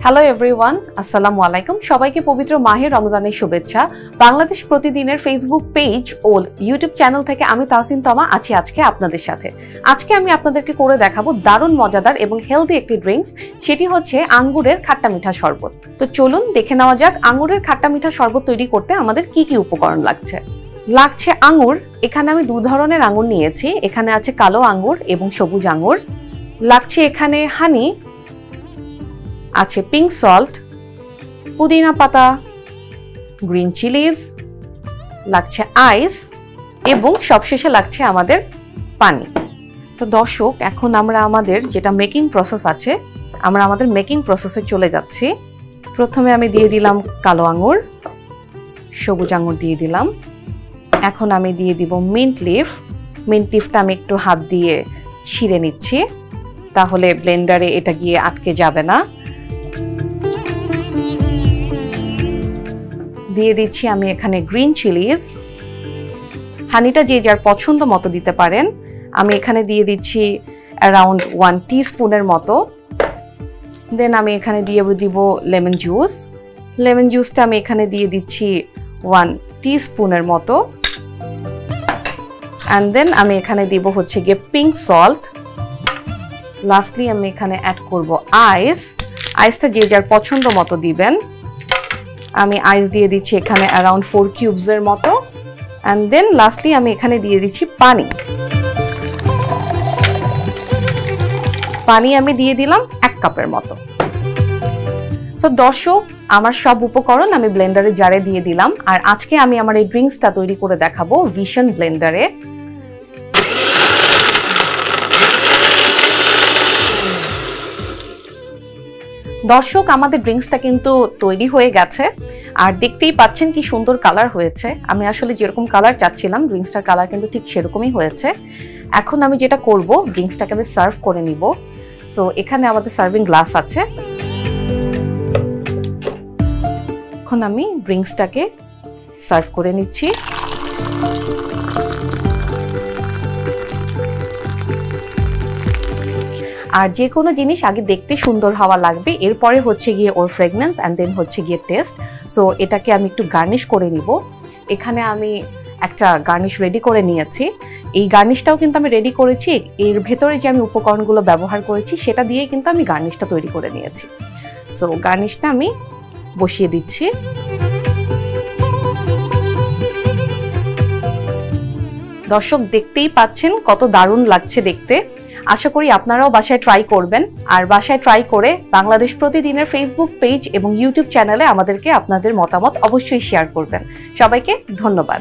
Hello everyone, আসসালামু আলাইকুম। সবাইকে পবিত্র মাহে রমজানের শুভেচ্ছা। বাংলাদেশ প্রতিদিনের ফেসবুক পেজ ও ইউটিউব চ্যানেল থেকে আমি তাহসিন তমা আছি আজকে আপনাদের সাথে। আজকে আমি আপনাদেরকে করে দেখাবো দারুণ মজাদার এবং হেলদি একটি ড্রিঙ্কস, সেটি হচ্ছে আঙ্গুরের খাট্টা মিঠা শরবত। তো চলুন দেখে নেওয়া যাক আঙ্গুরের খাট্টা মিঠা শরবত তৈরি করতে আমাদের কি কি উপকরণ লাগছে আঙ্গুর। এখানে আমি দু ধরনের আঙ্গুর নিয়েছি, এখানে আছে কালো আঙ্গুর এবং সবুজ আঙ্গুর। লাগছে এখানে হানি, আছে পিঙ্ক সল্ট, পুদিনা পাতা, গ্রিন চিলিজ, লাগছে আইস এবং সবশেষে লাগছে আমাদের পানি। তো দর্শক, এখন আমরা আমাদের যেটা মেকিং প্রসেস আছে, আমরা আমাদের মেকিং প্রসেসে চলে যাচ্ছি। প্রথমে আমি দিয়ে দিলাম কালো আঙ্গুর, সবুজ আঙ্গুর দিয়ে দিলাম। এখন আমি দিয়ে দিব মিন্ট লিফ। মিন্ট লিফটা আমি একটু হাত দিয়ে ছিঁড়ে নিচ্ছি, তাহলে ব্লেন্ডারে এটা গিয়ে আটকে যাবে না। দিয়ে দিচ্ছি আমি এখানে গ্রিন চিলিজ। হানিটা যে যার পছন্দ মতো দিতে পারেন। আমি এখানে দিয়ে দিচ্ছি অ্যারাউন্ড 1 টিস্পুনের মতো। দেন আমি এখানে দিয়ে দিব লেমন জুস। লেমন জুসটা আমি এখানে দিয়ে দিচ্ছি 1 টিস্পুনের মতো। অ্যান্ড দেন আমি এখানে দিব হচ্ছে গিয়ে পিঙ্ক সল্ট। লাস্টলি আমি এখানে অ্যাড করব আইস। আইসটা যে যার পছন্দ মতো দিবেন। আমি আইস দিয়ে দিচ্ছি এখানে অ্যারাউন্ড 4 কিউবসের মতো। অ্যান্ড দেন লাস্টলি আমি এখানে দিয়ে দিচ্ছি পানি। পানি আমি দিয়ে দিলাম 1 কাপের মতো। সো দর্শক, আমার সব উপকরণ আমি ব্লেন্ডারে জারে দিয়ে দিলাম। আর আজকে আমি আমার এই ড্রিঙ্কসটা তৈরি করে দেখাবো ভিশন ব্লেন্ডারে। দর্শক, আমাদের ড্রিঙ্কসটা কিন্তু তৈরি হয়ে গেছে, আর দেখতেই পাচ্ছেন কি সুন্দর কালার হয়েছে। আমি আসলে যেরকম কালার চাচ্ছিলাম, ড্রিঙ্কসটার কালার কিন্তু ঠিক সেরকমই হয়েছে। এখন আমি যেটা করব, ড্রিঙ্কসটাকে আমি সার্ভ করে নিব। সো এখানে আমাদের সার্ভিং গ্লাস আছে। এখন আমি ড্রিঙ্কসটাকে সার্ভ করে নিচ্ছি। আর যে কোনো জিনিস আগে দেখতে সুন্দর হওয়া লাগবে, এরপরে হচ্ছে গিয়ে ওর ফ্রেগনেন্স অ্যান্ড দেন হচ্ছে গিয়ে টেস্ট। সো এটাকে আমি একটু গার্নিশ করে নিব। এখানে আমি একটা গার্নিশ রেডি করে নিয়েছি। এই গার্নিশটাও কিন্তু আমি রেডি করেছি, এর ভেতরে যে আমি উপকরণগুলো ব্যবহার করেছি সেটা দিয়েই কিন্তু আমি গার্নিশটা তৈরি করে নিয়েছি। সো গার্নিশটা আমি বসিয়ে দিচ্ছি। দর্শক, দেখতেই পাচ্ছেন কত দারুণ লাগছে দেখতে। আশা করি আপনারাও বাসায় ট্রাই করবেন। আর বাসায় ট্রাই করে বাংলাদেশ প্রতিদিনের ফেসবুক পেজ এবং ইউটিউব চ্যানেলে আমাদেরকে আপনাদের মতামত অবশ্যই শেয়ার করবেন। সবাইকে ধন্যবাদ।